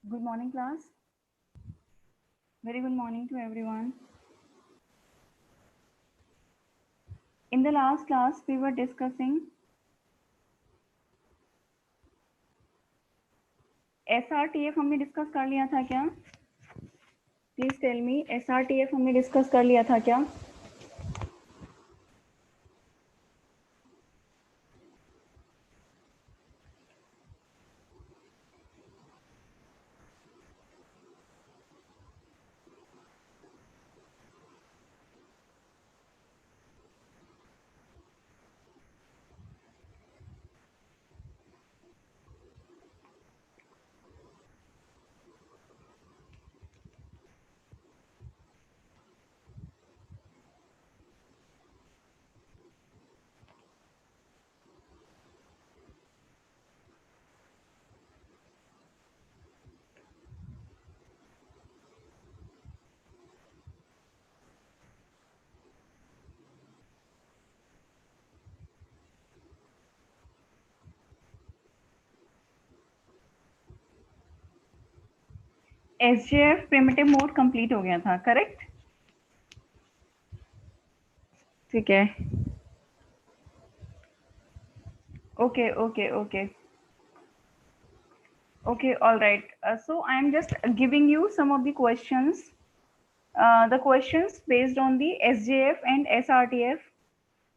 Good morning, class. Very good morning to everyone. In the last class, we were discussing SRTF हमने discuss कर लिया था क्या? Please tell me, SRTF हमने discuss कर लिया था क्या? SJF प्रिमिटिव मोड कंप्लीट हो गया था, करेक्ट? ठीक है. Okay, okay, okay. Okay, all right. So I am just giving you some of the questions. The questions based on the SJF and SRTF.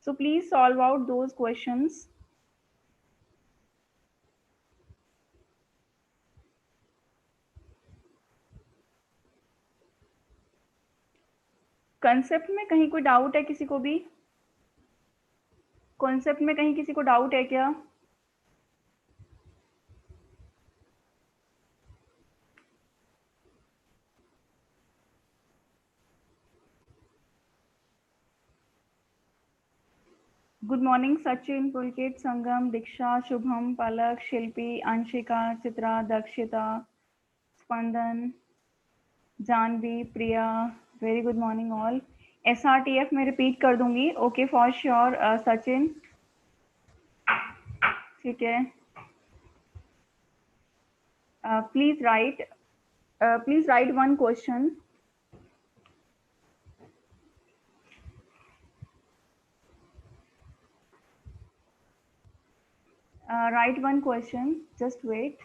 So please solve out those questions. Concept में कहीं कोई doubt है किसी को भी? Concept में कहीं किसी को डाउट है क्या? Good morning Sachin, Pulkit, Sangam, Diksha, Shubham, Palak, Shilpi, Anshika, Chitra, Dakshita, Spandan, Janvi, Priya. Very good morning all. SRTF में रिपीट कर दूंगी. Okay for sure Sachin. ठीक है. Please write one question. Write one question. Just wait.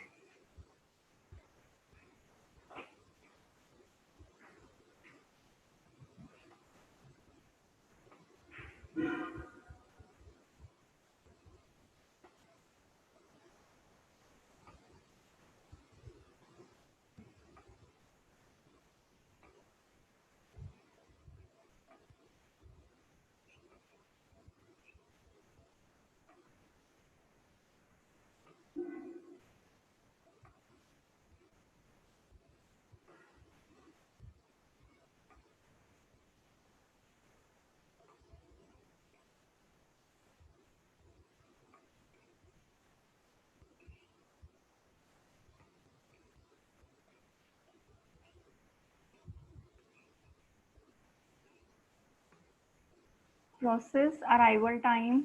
process arrival time,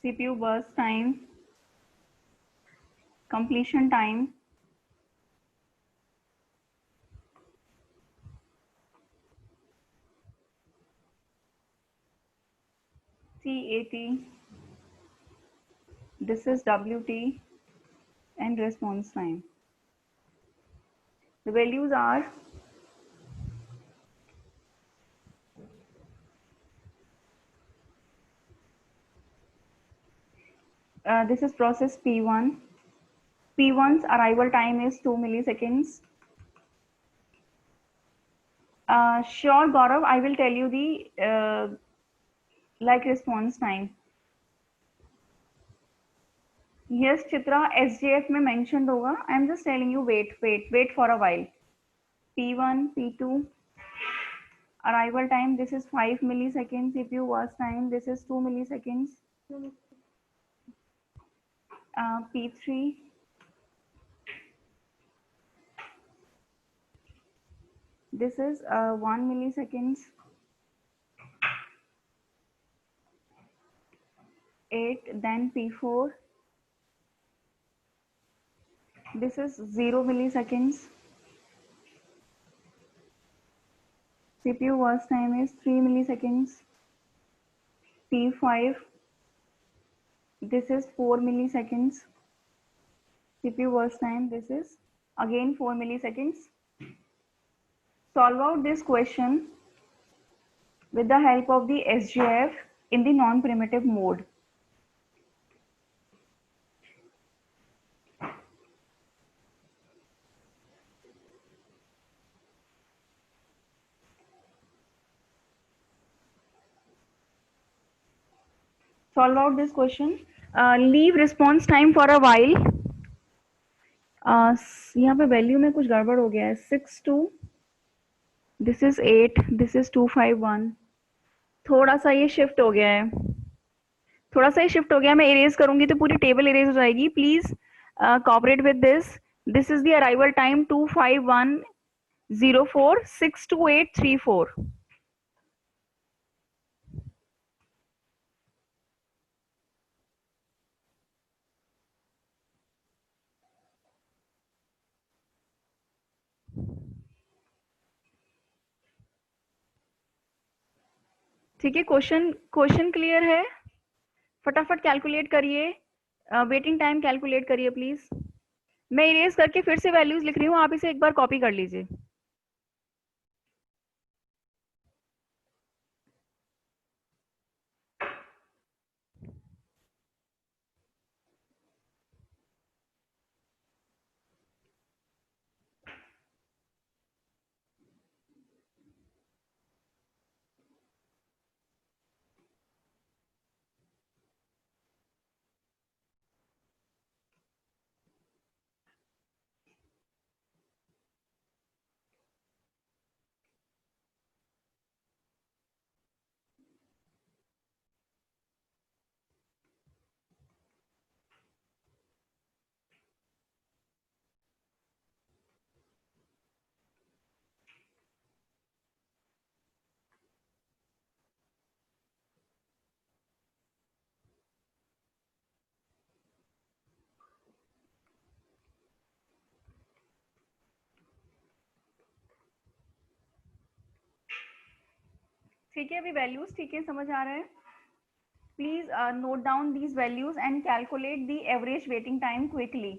CPU burst time, completion time, CAT, this is WT, and response time. The values are this is process P1. P1's arrival time is 2 milliseconds. Sure, Gaurav, I will tell you the like response time. Yes, Chitra, SJF में mentioned होगा. I'm just telling you, wait for a while. P1, P2, arrival time, this is 5 milliseconds. CPU burst time, this is 2 milliseconds. P3, this is 1 milliseconds. 8, then P4, this is 0 milliseconds. CPU burst time is 3 milliseconds. P5, this is 4 milliseconds. CPU burst time, this is again 4 milliseconds. Solve out this question with the help of the SGF in the non-primitive mode. Solve out this question. Leave response time for a while. यहाँ पे value में कुछ गड़बड़ हो गया है. 6-2, this is 8, this is 251. थोड़ा सा ये शिफ्ट हो गया है. मैं इरेज करूंगी तो पूरी टेबल इरेज हो जाएगी. Please cooperate with this. This is the arrival time 251046284. ठीक है, क्वेश्चन क्लियर है. फटाफट कैलकुलेट करिए. वेटिंग टाइम कैलकुलेट करिए प्लीज. मैं इरेज करके फिर से वैल्यूज लिख रही हूँ, आप इसे एक बार कॉपी कर लीजिए. ठीक है, अभी वैल्यूज ठीक है, समझ आ रहा है. Please note down these values and calculate the average waiting time quickly.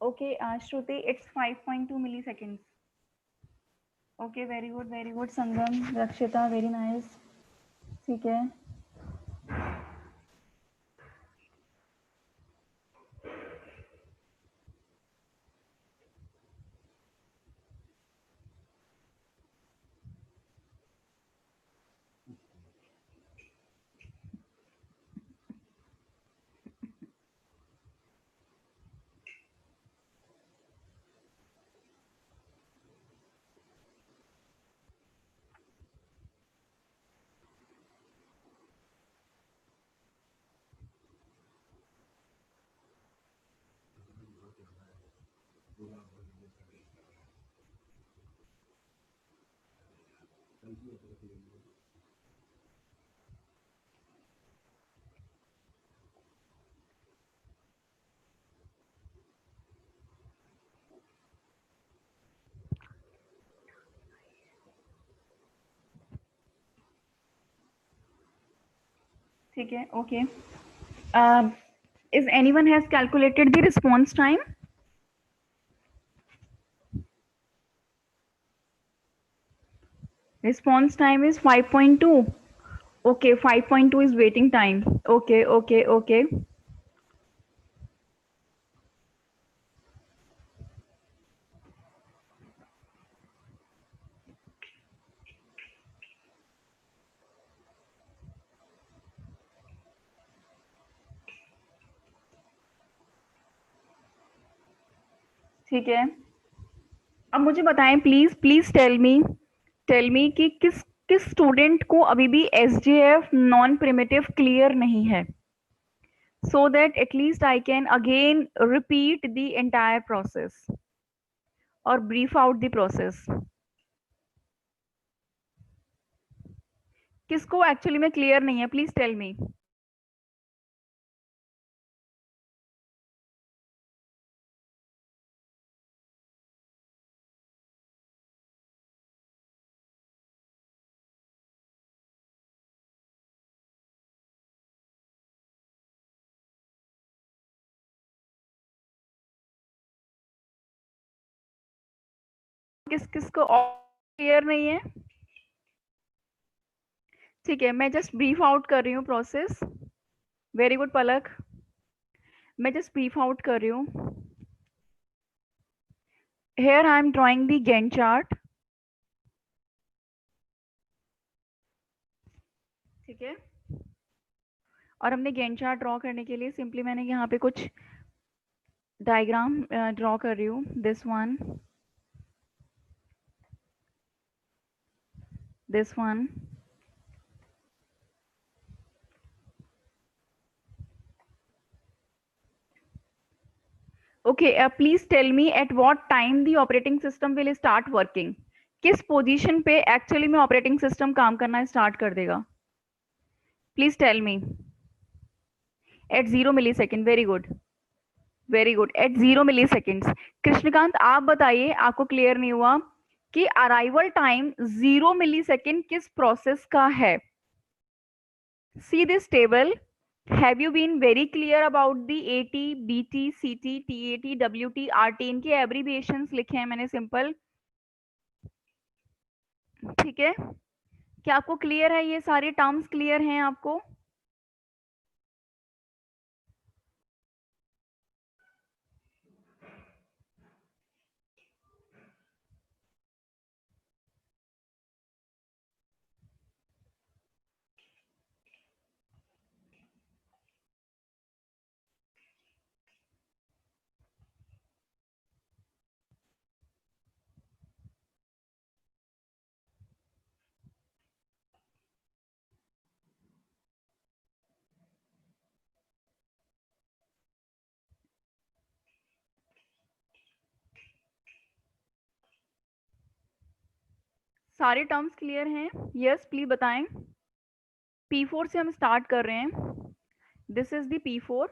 Okay, Shruti, it's 5.2 milliseconds. Okay, very good, Sangam, Rakshita, very nice. ठीक है. ठीक है. Okay. Is anyone has calculated the response time? Response time is 5.2. Okay, 5.2 is waiting time. Okay. ठीक है. अब मुझे बताएं please tell मी कि किस स्टूडेंट को अभी भी एसजेएफ नॉन प्रिमिटिव क्लियर नहीं है, so that at least I can again repeat the entire process or brief out the process. किसको एक्चुअली में क्लियर नहीं है, प्लीज टेल मी. किसको क्लियर नहीं है? ठीक है, मैं जस्ट ब्रीफ आउट कर रही हूँ प्रोसेस. वेरी गुड पलक, मैं जस्ट ब्रीफ आउट कर रही हूँ. Here I am drawing the Gantt chart. ठीक है, और हमने Gantt chart ड्रॉ करने के लिए सिंपली मैंने यहाँ पे कुछ डायग्राम ड्रॉ कर रही हूँ. This one. Okay, please tell me at what time the operating system will start working. किस पोजीशन पे एक्चुअली में ऑपरेटिंग सिस्टम काम करना स्टार्ट कर देगा? Please tell me. At 0 millisecond. Very good. At 0 milliseconds. Krishnakant आप बताइए, आपको क्लियर नहीं हुआ कि अराइवल टाइम 0 मिलीसेकंड किस प्रोसेस का है? See this table. Have you been very clear about the AT, BT, CT, TAT, WT, RT? इनके एब्रीविएशंस लिखे हैं मैंने सिंपल. ठीक है, क्या आपको क्लियर है? ये सारे टर्म्स क्लियर हैं आपको? सारे टर्म्स क्लियर हैं? यस प्लीज बताएं. P4 से हम स्टार्ट कर रहे हैं. This is the P4.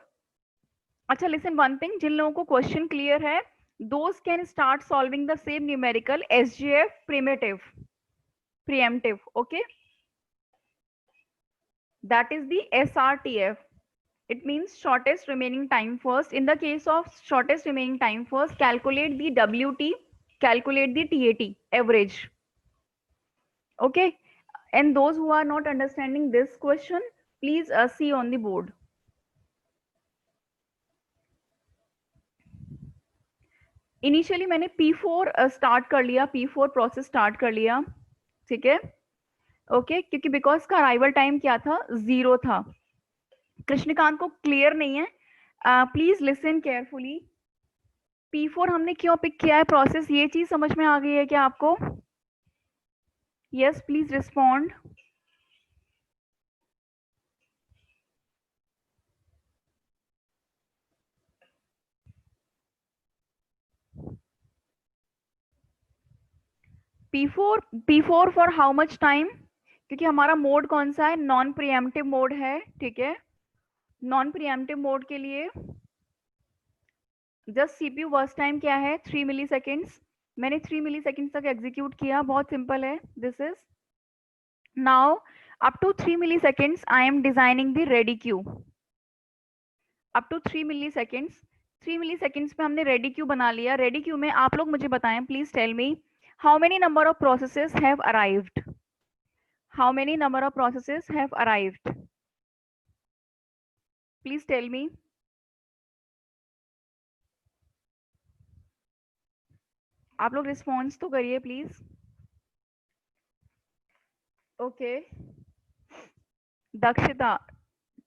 अच्छा, लिसन वन थिंग, जिन लोगों को क्वेश्चन क्लियर है those can start solving the same numerical SGF preemptive. Okay, that is the SRTF. It means shortest remaining time first. In the case of shortest remaining time first, calculate the WT, calculate the TAT, average. Okay. And those who are not understanding this question, please see on the board. Initially मैंने P4 start कर लिया, P4 process start कर लिया, ठीक है, okay, क्योंकि because का arrival time क्या था, 0 था. कृष्णकांत को क्लियर नहीं है, प्लीज लिसन केयरफुली. P4 हमने क्यों पिक किया है प्रोसेस, ये चीज समझ में आ गई है क्या आपको? Yes, please respond. P4 for how much time, क्योंकि हमारा मोड कौन सा है, नॉन प्रिएम्प्टिव मोड है, ठीक है. नॉन प्रिएम्प्टिव मोड के लिए जस्ट सीपीयू वर्स्ट टाइम क्या है, 3 मिली सेकेंड्स. मैंने 3 मिली सेकेंड्स तक एग्जीक्यूट किया, बहुत सिंपल है. This is now up to 3 milliseconds I am designing the ready queue. Up to 3 milliseconds, 3 milliseconds पे हमने रेडी क्यू बना लिया. रेडी क्यू में आप लोग मुझे बताएं, please tell me how many number of processes have arrived. How many number of processes have arrived, please tell me. आप लोग रिस्पॉन्स तो करिए please. Okay, Dakshita,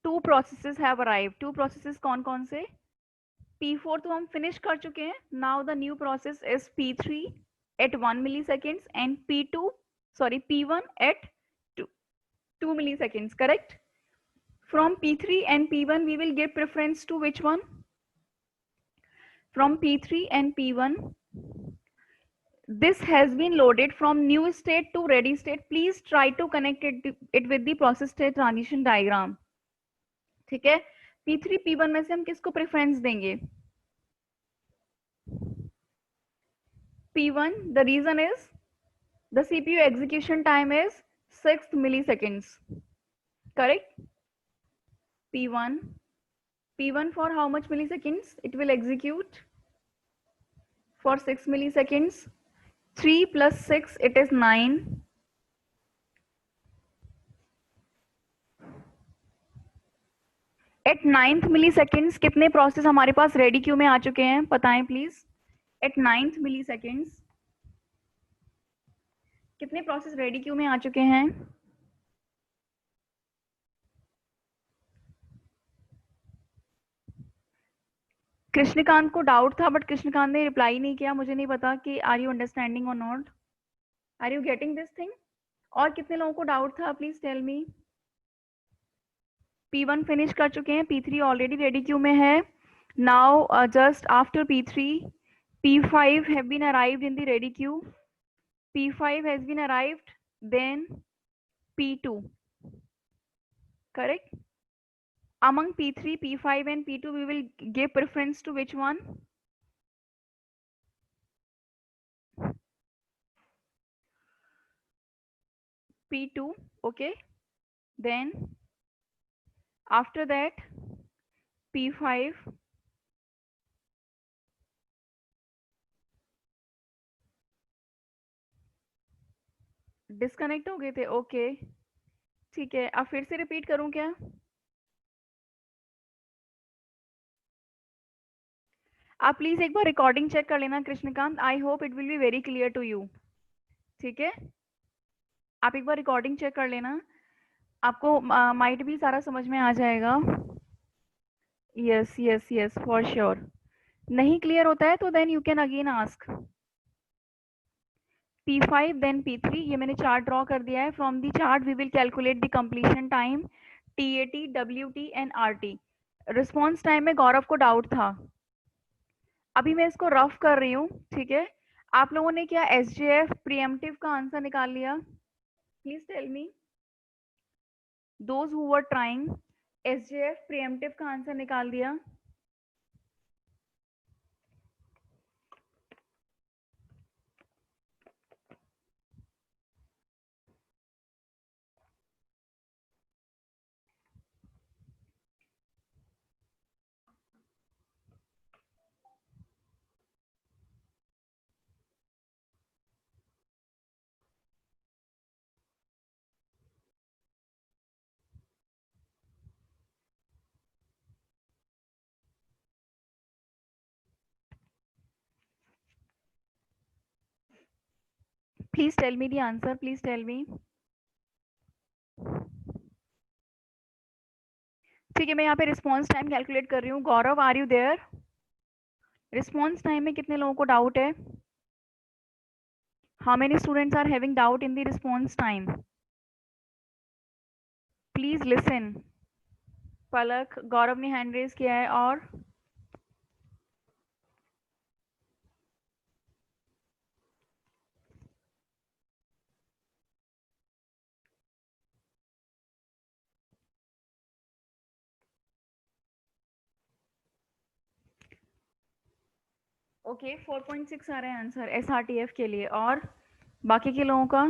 2 processes have arrived. 2 processes कौन कौन से? P4 तो हम फिनिश कर चुके हैं. Now the new process is P3 at 1 milliseconds and P1 at 2 milliseconds, correct? From P3 and P1 we will give preference to which one? From P3 and P1, this has been loaded from new state to ready state. Please try to connect it with the process state transition diagram. ठीक है, P3 P1 में से हम किसको preference देंगे? P1. The reason is the CPU execution time is 6 milliseconds, correct? P1 for how much milliseconds it will execute? For 6 milliseconds. 3 plus 6, it is 9. At 9th milliseconds कितने process हमारे पास ready queue में आ चुके हैं, बताएं please. At 9th milliseconds कितने process ready queue में आ चुके हैं? कृष्णकांत को डाउट था, बट कृष्णकांत ने रिप्लाई नहीं किया. मुझे नहीं पता कि are you understanding or not, are you getting this thing. और कितने लोगों को डाउट था, please tell me. P1 finish कर चुके हैं, P3 ऑलरेडी रेडी क्यू में है. Now just after P3, P5 have been arrived in the ready queue. P5 has been arrived, then P2, correct? Among P3, P5 and P2 we will give preference to which one? P2, okay. Then after that P5, disconnect हो गए थे, okay ठीक है. अब फिर से repeat करूं क्या? आप प्लीज एक बार रिकॉर्डिंग चेक कर लेना Krishnakant. I hope it will be very clear to you, ठीक है. आप एक बार रिकॉर्डिंग चेक कर लेना, आपको माइट भी सारा समझ में आ जाएगा. Yes yes yes, for sure. नहीं क्लियर होता है तो then you can again ask. P5 then P3, ये मैंने चार्ट ड्रॉ कर दिया है. From the chart we will calculate the completion time, TAT, WT and RT. Response time में गौरव को डाउट था, अभी मैं इसको रफ कर रही हूँ, ठीक है. आप लोगों ने क्या SJF प्रीएम्प्टिव का आंसर निकाल लिया? Please tell me, those who were trying, SJF preemptive का आंसर निकाल दिया? Please tell me the answer. Please tell me. ठीक है, मैं यहाँ पे रिस्पॉन्स टाइम कैलकुलेट कर रही हूँ. Gaurav, are you there? Response time में कितने लोगों को डाउट है? How many students are having doubt in the response time? Please listen. पलक, गौरव ने हैंड रेज किया है. और ओके, 4.6 आ रहा है आंसर SRTF के लिए. और बाकी के लोगों का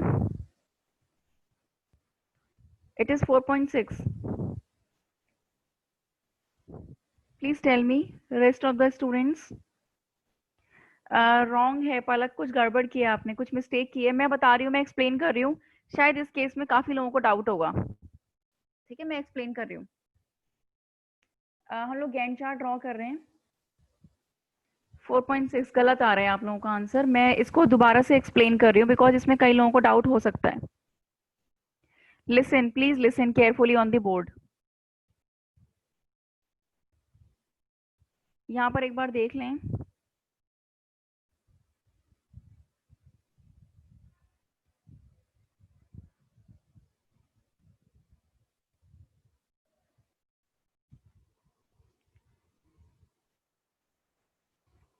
it is 4.6. Please tell me rest of the students. Wrong है पलक, कुछ गड़बड़ किया आपने, कुछ मिस्टेक की है. मैं बता रही हूँ, मैं एक्सप्लेन कर रही हूँ. शायद इस केस में काफी लोगों को डाउट होगा. ठीक है, मैं एक्सप्लेन कर रही हूँ. हम लोग गैंट चार्ट ड्रॉ कर रहे हैं. 4.6 गलत आ रहा है आप लोगों का आंसर. मैं इसको दोबारा से एक्सप्लेन कर रही हूँ बिकॉज इसमें कई लोगों को डाउट हो सकता है. Listen, please listen carefully on the board. यहाँ पर एक बार देख लें.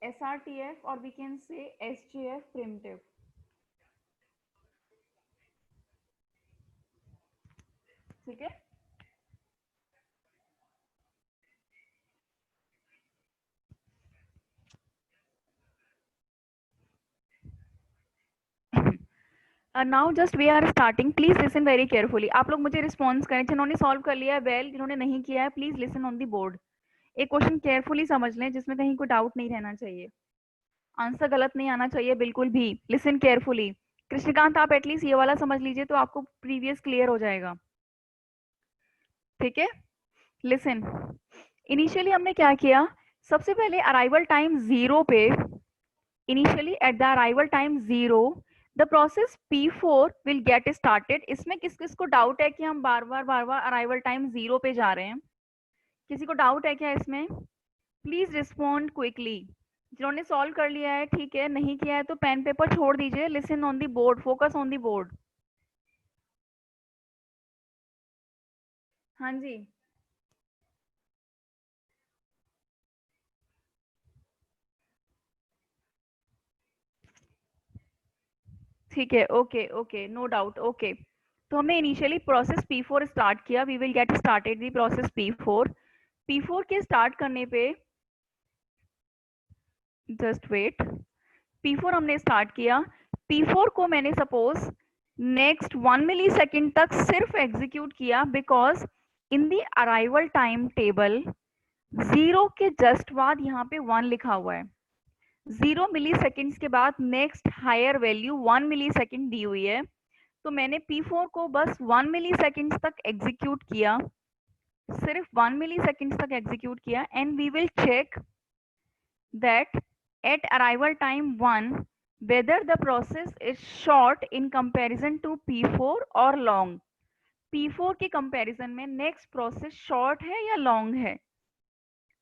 SRTF और we can say SGF primitive. ठीक है, now just we are starting. Please listen very carefully. आप लोग मुझे रिस्पॉन्स करें. जिन्होंने सॉल्व कर लिया है वेल, जिन्होंने नहीं किया है please listen on the board. एक क्वेश्चन केयरफुली समझ लें जिसमें कहीं कोई डाउट नहीं रहना चाहिए. आंसर गलत नहीं आना चाहिए बिल्कुल भी. Listen carefully. कृष्णकांत, आप एटलीस्ट ये वाला समझ लीजिए तो आपको प्रीवियस क्लियर हो जाएगा. ठीक है, लिसन. इनिशियली हमने क्या किया, सबसे पहले अराइवल टाइम 0 पे, initially at the arrival time 0 the process P4 will get started. इसमें किस किस को डाउट है कि हम बार बार अराइवल टाइम 0 पे जा रहे हैं? किसी को डाउट है क्या इसमें? Please respond quickly. जिन्होंने सॉल्व कर लिया है ठीक है, नहीं किया है तो पेन पेपर छोड़ दीजिए. Listen on the board, focus on the board. हाँ जी, ठीक है. Okay okay, no doubt. Okay, तो हमने इनिशियली प्रोसेस P4 स्टार्ट किया. We will get started the process P4. P4 के स्टार्ट करने पे, जस्ट वेट, P4 हमने स्टार्ट किया. P4 को मैंने सपोज नेक्स्ट 1 मिली सेकेंड तक सिर्फ एग्जीक्यूट किया because in the arrival time table 0 के जस्ट बाद यहाँ पे 1 लिखा हुआ है. 0 मिली सेकेंड्स के बाद नेक्स्ट हायर वैल्यू 1 मिली सेकेंड दी हुई है. तो मैंने P4 को बस 1 मिली सेकेंड्स तक एग्जीक्यूट किया, सिर्फ 1 मिली सेकेंड्स तक एग्जीक्यूट किया. And we will check that at arrival time 1 whether the process is short in comparison to P4 or long. P4 के कंपैरिजन में नेक्स्ट प्रोसेस शॉर्ट है या लॉन्ग है?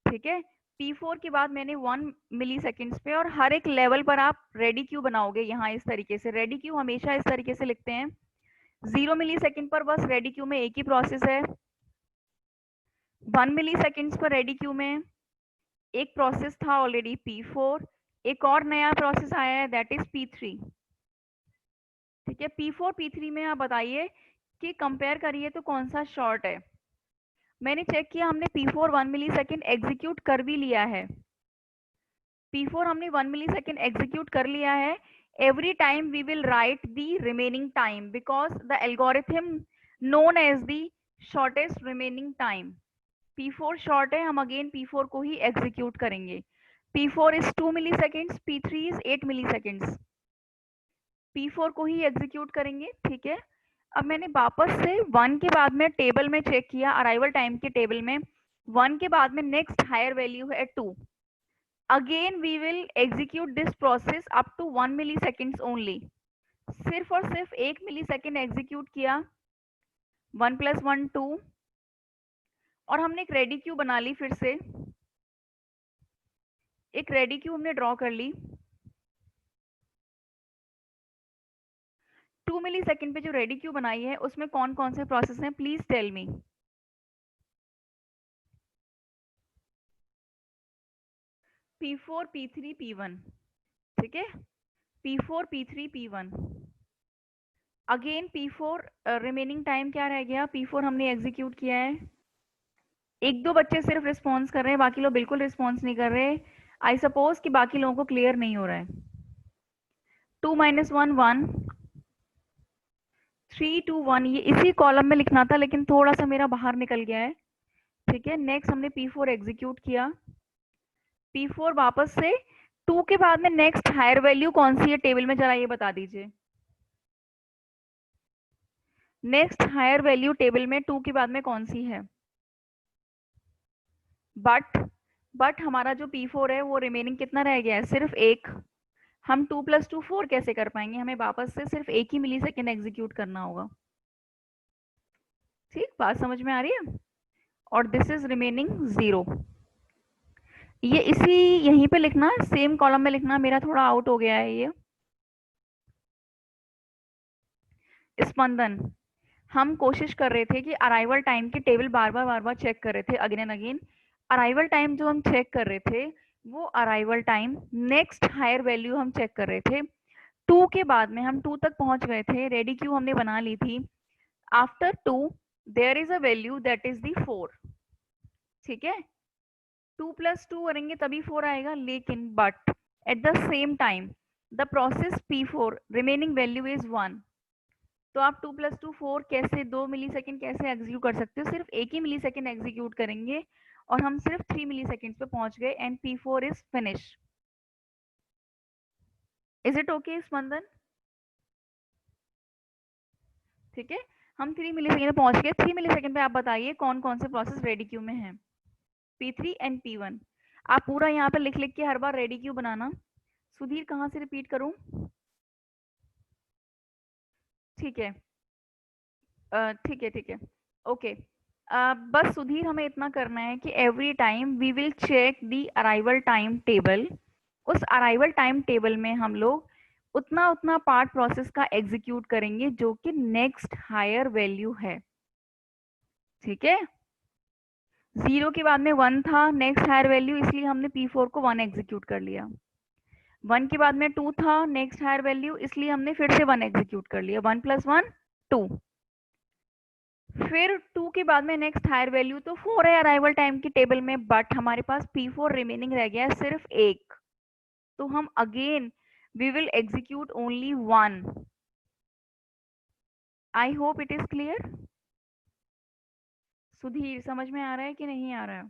ठीक है, P4 के बाद मैंने 1 मिली सेकेंड्स पे, और हर एक लेवल पर आप रेडी क्यू बनाओगे. यहाँ इस तरीके से रेडी क्यू हमेशा इस तरीके से लिखते हैं. 0 मिली सेकेंड पर बस रेडी क्यू में एक ही प्रोसेस है. 1 मिली सेकेंड्स पर रेडी क्यू में एक प्रोसेस था ऑलरेडी P4, एक और नया प्रोसेस आया है दैट इज P3. ठीक है, P4 P3 में आप बताइए कि कंपेयर करिए तो कौन सा शॉर्ट है. मैंने चेक किया, हमने P4 1 मिली सेकेंड एग्जीक्यूट कर भी लिया है. P4 हमने 1 मिली सेकेंड एग्जीक्यूट कर लिया है. Every time we will write the remaining time because the algorithm known as the shortest remaining time. P4 short है, हम अगेन P4 को ही एग्जीक्यूट करेंगे. P4 is 2 milliseconds, P3 is 8 milliseconds. P4 को ही execute करेंगे. ठीक है, अब मैंने वापस से 1 के बाद में टेबल में चेक किया, अराइवल टाइम के टेबल में 1 के बाद में नेक्स्ट हायर वैल्यू है 2. Again we will execute this process up to 1 milliseconds only. सिर्फ और सिर्फ 1 मिली सेकेंड एग्जीक्यूट किया, 1 + 1 2, और हमने एक रेडी क्यू बना ली। फिर से एक रेडी क्यू हमने ड्रॉ कर ली। 2 मिली सेकेंड पे जो रेडी क्यू बनाई है उसमें कौन कौन से प्रोसेस हैं, please tell me. P4 P3 P1, ठीक है, P4 P3 P1। Again P4 remaining time क्या रह गया, P4 हमने एग्जीक्यूट किया है। एक दो बच्चे सिर्फ रिस्पॉन्स कर रहे हैं, बाकी लोग बिल्कुल रिस्पॉन्स नहीं कर रहे। आई सपोज कि बाकी लोगों को क्लियर नहीं हो रहा है। 2 - 1 1, 3 2 1, ये इसी कॉलम में लिखना था लेकिन थोड़ा सा मेरा बाहर निकल गया है, ठीक है। नेक्स्ट हमने P4 एग्जीक्यूट किया। P4 वापस से 2 के बाद में नेक्स्ट हायर वैल्यू कौन सी है टेबल में, जरा ये बता दीजिए। नेक्स्ट हायर वैल्यू टेबल में 2 के बाद में कौन सी है? बट हमारा जो P4 है वो रिमेनिंग कितना रह गया है, सिर्फ एक। हम 2 + 2 4 कैसे कर पाएंगे, हमें वापस से सिर्फ 1 ही मिली सेकेंड एग्जीक्यूट करना होगा। ठीक, बात समझ में आ रही है? और दिस इज रिमेनिंग 0। ये इसी यहीं पे लिखना, सेम कॉलम में लिखना, मेरा थोड़ा आउट हो गया है ये। स्पंदन, हम कोशिश कर रहे थे कि अराइवल टाइम की टेबल बार बार चेक कर रहे थे, again and again. Arrival time जो हम चेक कर रहे थे वो arrival time next higher value हम चेक कर रहे थे। 2 के बाद में हम 2 तक पहुंच गए थे, रेडी क्यू हमने बना ली थी। After 2 there is a value that is the 4, ठीक है। 2 + 2 करेंगे तभी 4 आएगा, लेकिन but at the same time the process P4 remaining value is 1। तो आप 2 + 2 4 कैसे, 2 मिली सेकेंड कैसे एग्जीक्यूट कर सकते हो? सिर्फ 1 ही मिली सेकेंड एग्जीक्यूट करेंगे और हम सिर्फ 3 मिली सेकेंड पे पहुंच गए and P4 is finish. Is it okay Spandan? ठीक है, हम 3 मिली सेकेंड पे पहुंच गए। 3 मिली सेकेंड पे आप बताइए कौन कौन से प्रोसेस रेडी क्यू में है, P3 एंड P1। आप पूरा यहाँ पे लिख लिख के हर बार रेडी क्यू बनाना। सुधीर कहाँ से रिपीट करूं? ठीक है, ठीक है, ठीक है, ओके। बस सुधीर हमें इतना करना है कि every time we will check the arrival time table. उस अराइवल टाइम टेबल में हम लोग उतना उतना पार्ट प्रोसेस का एग्जीक्यूट करेंगे जो कि नेक्स्ट हायर वैल्यू है, ठीक है। 0 के बाद में 1 था नेक्स्ट हायर वैल्यू, इसलिए हमने P4 को 1 एग्जीक्यूट कर लिया। 1 के बाद में 2 था नेक्स्ट हायर वैल्यू, इसलिए हमने फिर से 1 एग्जीक्यूट कर लिया। 1 + 1 2। फिर 2 के बाद में नेक्स्ट हायर वैल्यू तो 4 है अराइवल टाइम की टेबल में, बट हमारे पास P4 रिमेनिंग रह गया है सिर्फ एक। तो हम again we will execute only 1। I hope it is clear. Sudhir समझ में आ रहा है कि नहीं आ रहा है?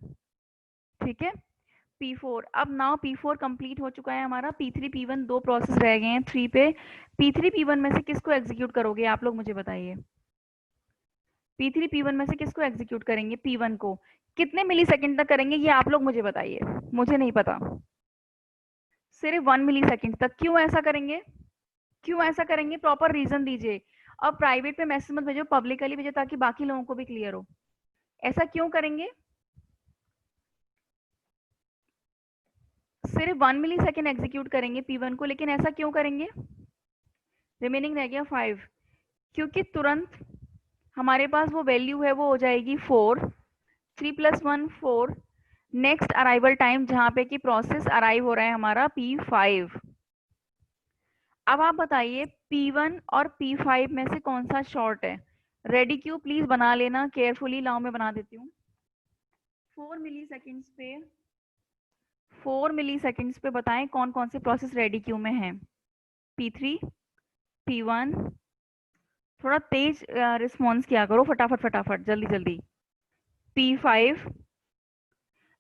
ठीक है, P4 अब नाउ P4 कंप्लीट हो चुका है हमारा। P3 P1 दो प्रोसेस रह गए हैं 3 पे। P3 P1 में से किसको एग्जीक्यूट करोगे आप लोग मुझे बताइए। P3 P1 में से किसको एग्जीक्यूट करेंगे? P1 को। कितने मिली सेकेंड तक करेंगे ये आप लोग मुझे बताइए, मुझे नहीं पता। सिर्फ 1 मिली सेकेंड तक। क्यों ऐसा करेंगे? क्यों ऐसा करेंगे, प्रॉपर रीजन दीजिए। अब प्राइवेट पे मैसेज मत भेजो, पब्लिकली भेजो ताकि बाकी लोगों को भी क्लियर हो। ऐसा क्यों करेंगे? सिर्फ 1 मिली सेकेंड एग्जीक्यूट करेंगे P1 को, लेकिन ऐसा क्यों करेंगे? रिमेनिंग रह गया 5, क्योंकि तुरंत हमारे पास वो वैल्यू है वो हो जाएगी 4। 3 + 1 4। नेक्स्ट अराइवल टाइम जहां पे कि प्रोसेस अराइव हो रहा है हमारा P5। अब आप बताइए P1 और P5 में से कौन सा शॉर्ट है? रेडी क्यू प्लीज बना लेना केयरफुली, लाओ मैं बना देती हूँ। 4 मिली सेकेंड्स पे 4 मिली सेकेंड्स पे बताएं कौन कौन से प्रोसेस रेडी क्यू में है। P3 P1, थोड़ा तेज रिस्पॉन्स किया करो, फटाफट फटाफट जल्दी जल्दी। P5।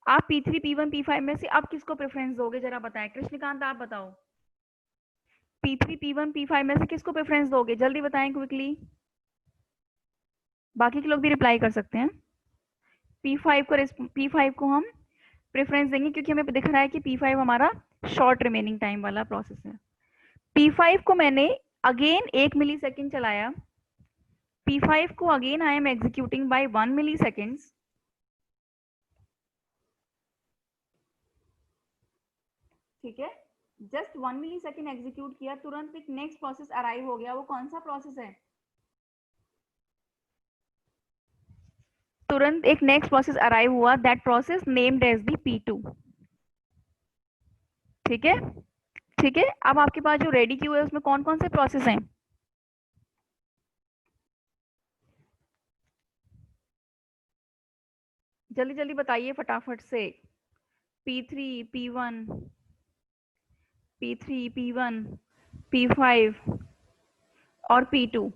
आप P3 P1 P5 में से आप किसको प्रेफरेंस दोगे जरा बताएं। कृष्णकांत आप बताओ, P3 P1 P5 में से किसको प्रेफरेंस दोगे, जल्दी बताएं क्विकली। बाकी के लोग भी रिप्लाई कर सकते हैं। P5 को हम प्रेफरेंस देंगे क्योंकि हमें दिख रहा है कि P5 हमारा शॉर्ट रिमेनिंग टाइम वाला प्रोसेस है। P5 को मैंने अगेन 1 मिली सेकेंड चलाया, P5 को again I am executing by 1 milliseconds, ठीक है, जस्ट 1 मिली सेकेंड एग्जीक्यूट किया, तुरंत एक नेक्स्ट प्रोसेस अराइव हो गया। वो कौन सा प्रोसेस है? तुरंत एक नेक्स्ट प्रोसेस अराइव हुआ, that process named as the P2, ठीक है, ठीक है। अब आपके पास जो रेडी क्यू है उसमें कौन कौन से प्रोसेस हैं? जल्दी जल्दी बताइए फटाफट से। P3, P1, P3, P1, P5 और P2।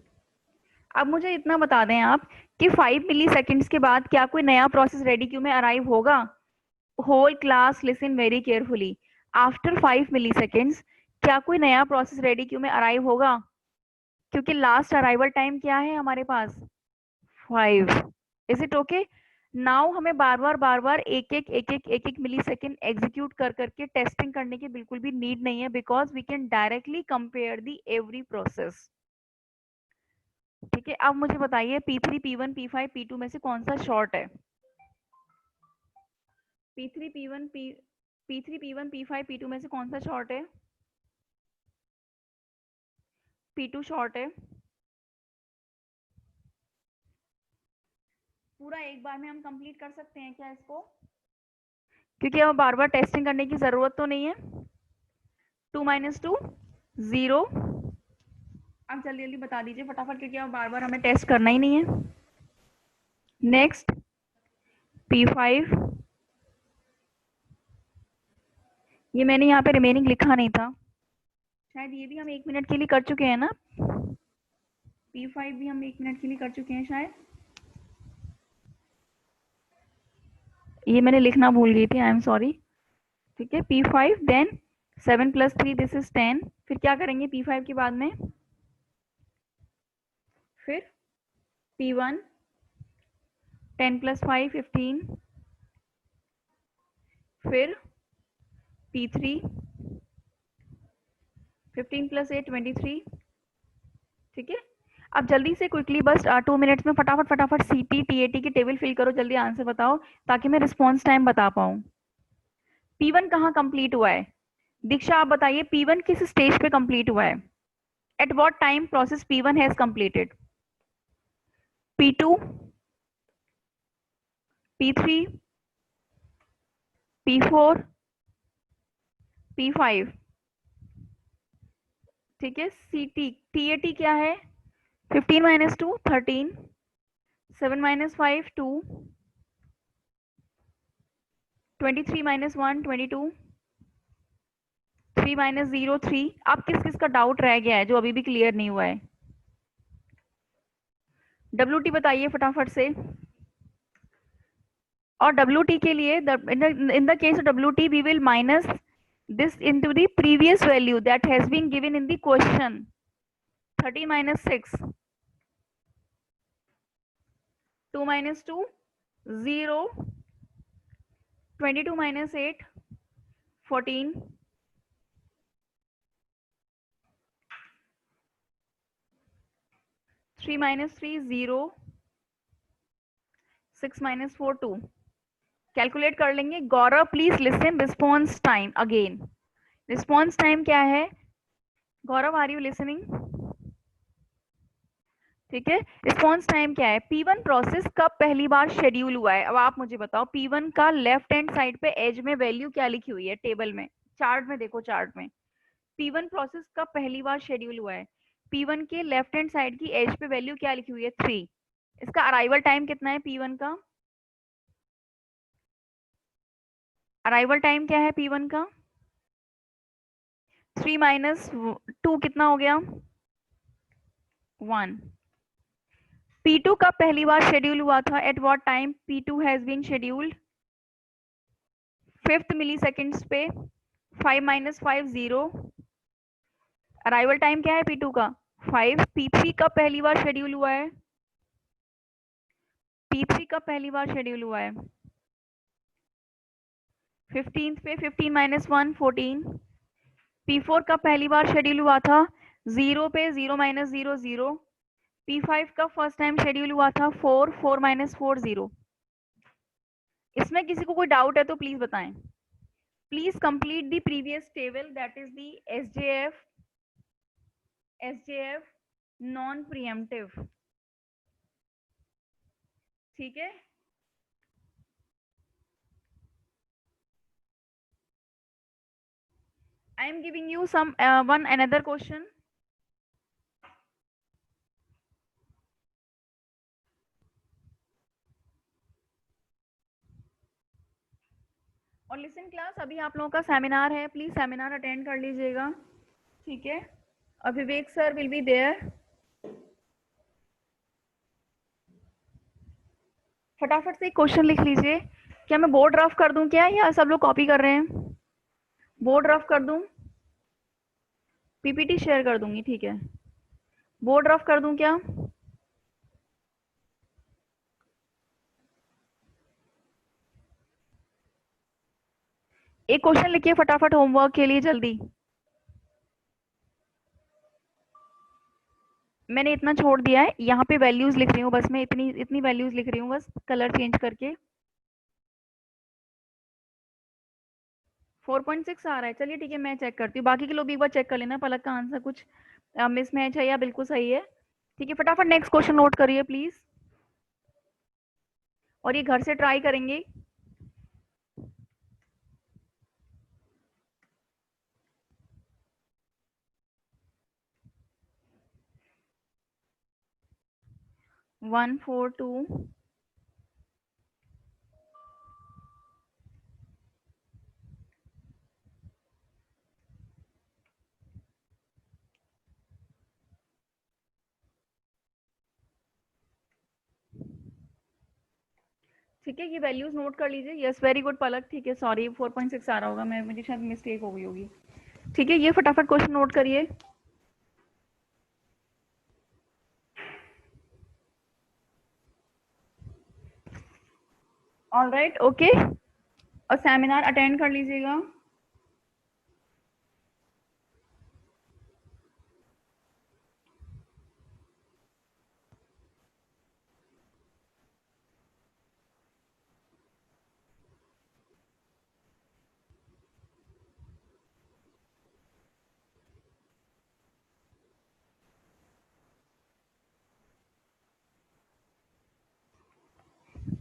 अब मुझे इतना बता दें आप कि 5 मिली सेकेंड्स के बाद क्या कोई नया प्रोसेस रेडी क्यू में अराइव होगा? Whole class listen very carefully, after 5 milliseconds क्या कोई नया प्रोसेस रेडी क्यू में अराइव होगा? क्योंकि लास्ट अराइवल टाइम क्या है हमारे पास? 5। Is it okay? नाउ हमें बार बार एक एक मिली सेकेंड एग्जीक्यूट कर करके टेस्टिंग करने की बिल्कुल भी नीड नहीं है, because we can directly compare the every process, ठीक है। अब मुझे बताइए P3, P1, P5, P2 में से कौन सा शॉर्ट है? P3, P1, P3, P1, P5, P2 में से कौन सा शॉर्ट है? P2 शॉर्ट है। पूरा एक बार में हम कंप्लीट कर सकते हैं क्या इसको? क्योंकि अब बार बार टेस्टिंग करने की जरूरत तो नहीं है। 2 - 2 0। अब जल्दी जल्दी बता दीजिए फटाफट, क्योंकि अब बार बार हमें टेस्ट करना ही नहीं है। नेक्स्ट P5, ये मैंने यहाँ पे रिमेनिंग लिखा नहीं था, शायद ये भी हम 1 मिनट के लिए कर चुके हैं ना? P5 भी हम 1 मिनट के लिए कर चुके हैं शायद, ये मैंने लिखना भूल गई थी, आई एम सॉरी, ठीक है। P5 then 7 + 3 this is 10। फिर क्या करेंगे P5 के बाद में? फिर P1 10 + 5 15, फिर P3 15 + 8 23, ठीक है। अब जल्दी से क्विकली बस 2 मिनट्स में फटाफट फटाफट CT TAT की टेबल फिल करो, जल्दी आंसर बताओ ताकि मैं रिस्पॉन्स टाइम बता पाऊँ। P1 कहाँ कंप्लीट हुआ है? दीक्षा आप बताइए P1 किस स्टेज पे कंप्लीट हुआ है? Eight what time process P1 has completed? P2, P3, P4, P5, ठीक है। CT TAT क्या है? 15 - 2 13, 7 - 5 2, 23 - 1 22, 3 - 0 3। अब किस किस का डाउट रह गया है जो अभी भी क्लियर नहीं हुआ है? WT बताइए फटाफट से। और WT के लिए in the case of WT we will minus this into the previous value that has been given in the question. 13 - 6, 2 - 2 0, 22 - 8 14, 3 - 3 0, 6 - 4 2। Calculate कर लेंगे। Gaurav please listen response time again. Response time क्या है? Gaurav are you listening? ठीक है, response time क्या है? P1 process कब पहली बार शेड्यूल हुआ है? अब आप मुझे बताओ P1 का लेफ्ट हैंड साइड पे एज में वैल्यू क्या लिखी हुई है टेबल में? चार्ट में देखो, चार्ट में P1 प्रोसेस कब पहली बार शेड्यूल हुआ है? P1 के लेफ्ट हैंड साइड की एज पे वैल्यू क्या लिखी हुई है? 3। इसका अराइवल टाइम कितना है P1 का? अराइवल टाइम क्या है P1 का? 3 - 2 कितना हो गया? 1। P2 कब पहली बार शेड्यूल हुआ था? At what time P2 has been scheduled? 5th milliseconds पे। 5 - 5 0। अराइवल टाइम क्या है P2 का? 5। P3 कब पहली बार शेड्यूल हुआ है? P3 कब पहली बार शेड्यूल हुआ है? 15th पे। 15 - 1 14। P4 कब पहली बार शेड्यूल हुआ था? 0 पे 0 माइनस 0 0। P5 का फर्स्ट टाइम शेड्यूल हुआ था 4 4 माइनस 4 0। इसमें किसी को कोई डाउट है तो प्लीज बताएं। Please complete the previous table, that is the SJF non preemptive. ठीक है, I am giving you some one another question. और लिसन क्लास, अभी आप लोगों का सेमिनार है, प्लीज सेमिनार अटेंड कर लीजिएगा। ठीक है, और विवेक सर विल बी देयर। फटाफट से एक क्वेश्चन लिख लीजिए। क्या मैं बोर्ड ड्राफ्ट कर दूं क्या, या सब लोग कॉपी कर रहे हैं? बोर्ड ड्राफ्ट कर दूं, पीपीटी शेयर कर दूंगी, ठीक है। बोर्ड ड्राफ्ट कर दूं क्या? एक क्वेश्चन लिखिए फटाफट होमवर्क के लिए जल्दी। मैंने इतना छोड़ दिया है, यहाँ पे वैल्यूज लिख रही हूँ बस, मैं इतनी इतनी वैल्यूज लिख रही हूँ बस, कलर चेंज करके। 4.6 आ रहा है, चलिए ठीक है, मैं चेक करती हूँ। बाकी के लोग भी एक बार चेक कर लेना पलक का आंसर कुछ मिसमैच है या बिल्कुल सही है। ठीक है, फटाफट नेक्स्ट क्वेश्चन नोट करिए प्लीज, और ये घर से ट्राई करेंगे। वन फोर टू, ठीक है, ये वैल्यूज नोट कर लीजिए। यस वेरी गुड पलक, ठीक है, सॉरी 4.6 आ रहा होगा, मैं मुझे शायद मिस्टेक हो गई होगी। ठीक है, ये फटाफट क्वेश्चन नोट करिए। ऑल राइट, ओके, और सेमिनार अटेंड कर लीजिएगा।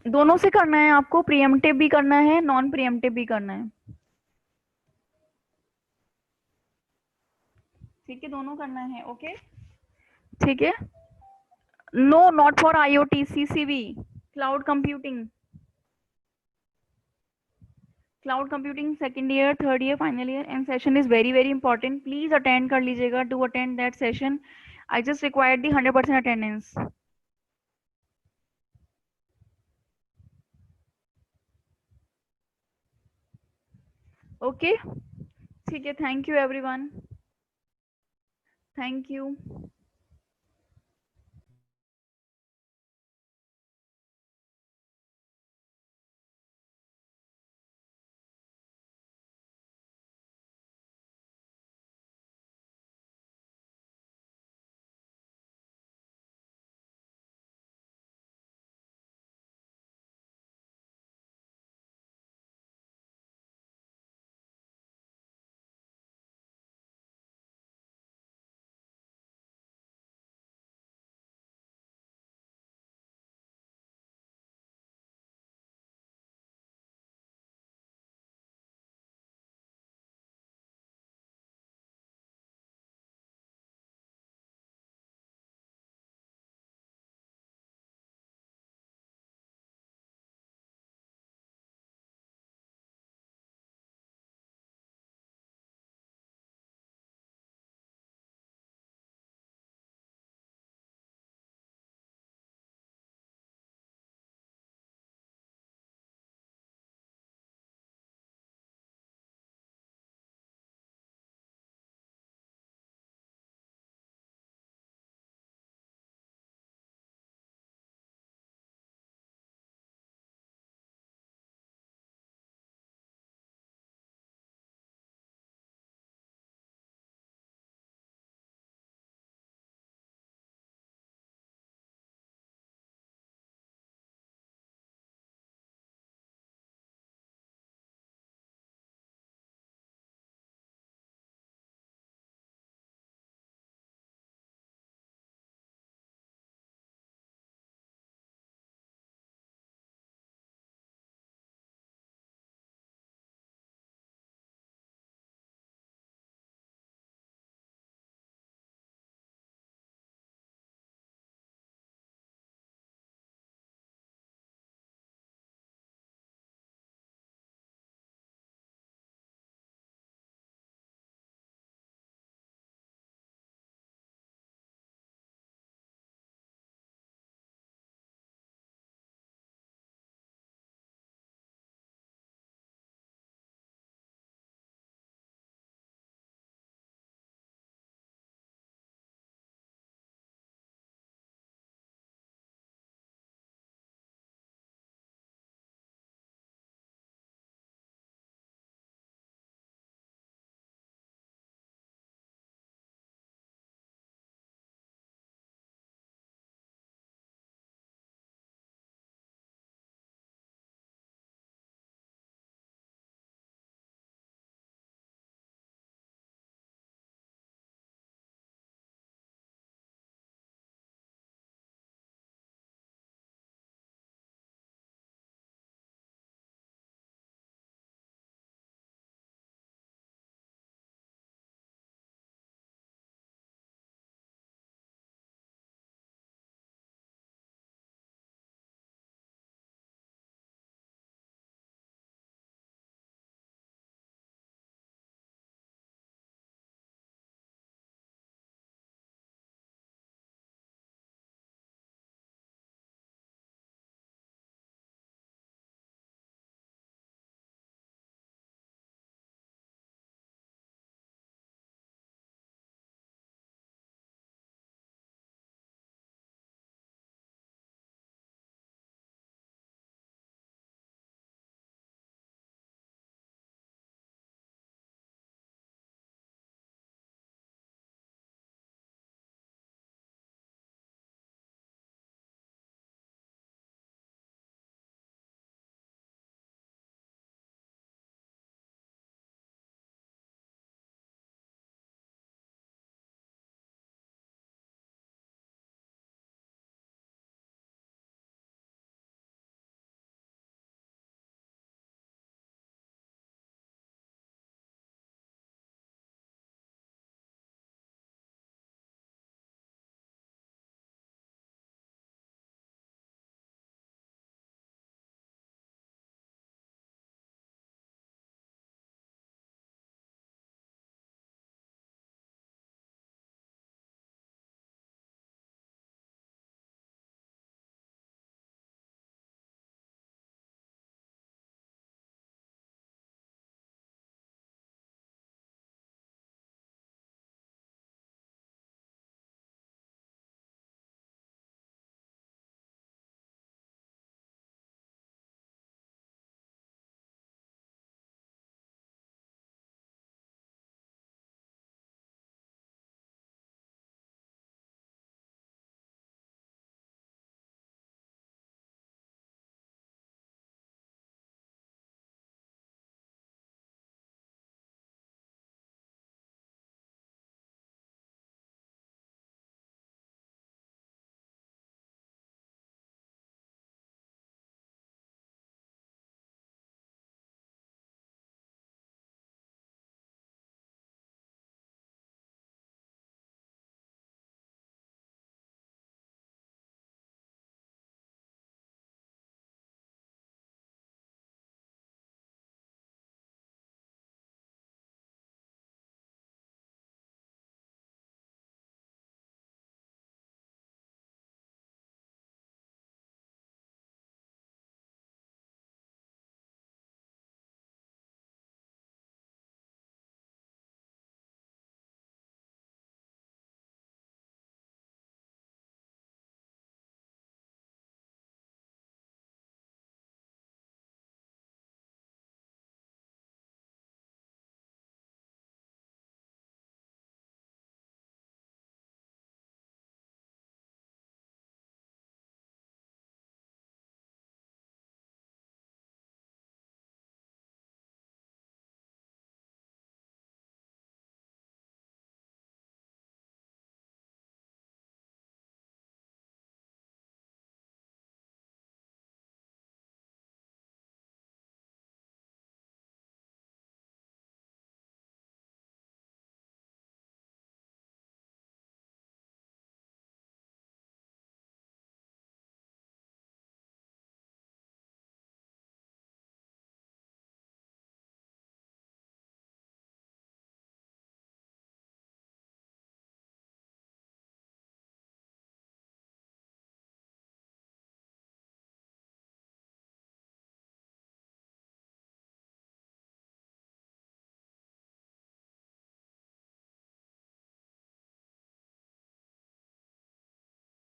दोनों से करना है आपको, प्रीएम्प्टिव भी करना है, नॉन प्रीएम्प्टिव भी करना है। ठीक है, दोनों करना है, ओके। ठीक है, no not for IOT, CCV, cloud computing. Cloud computing second year, third year, final year, and session is very very important, please attend कर लीजिएगा। To attend that session I just required the 100% attendance. Okay, ठीक है, thank you everyone, thank you.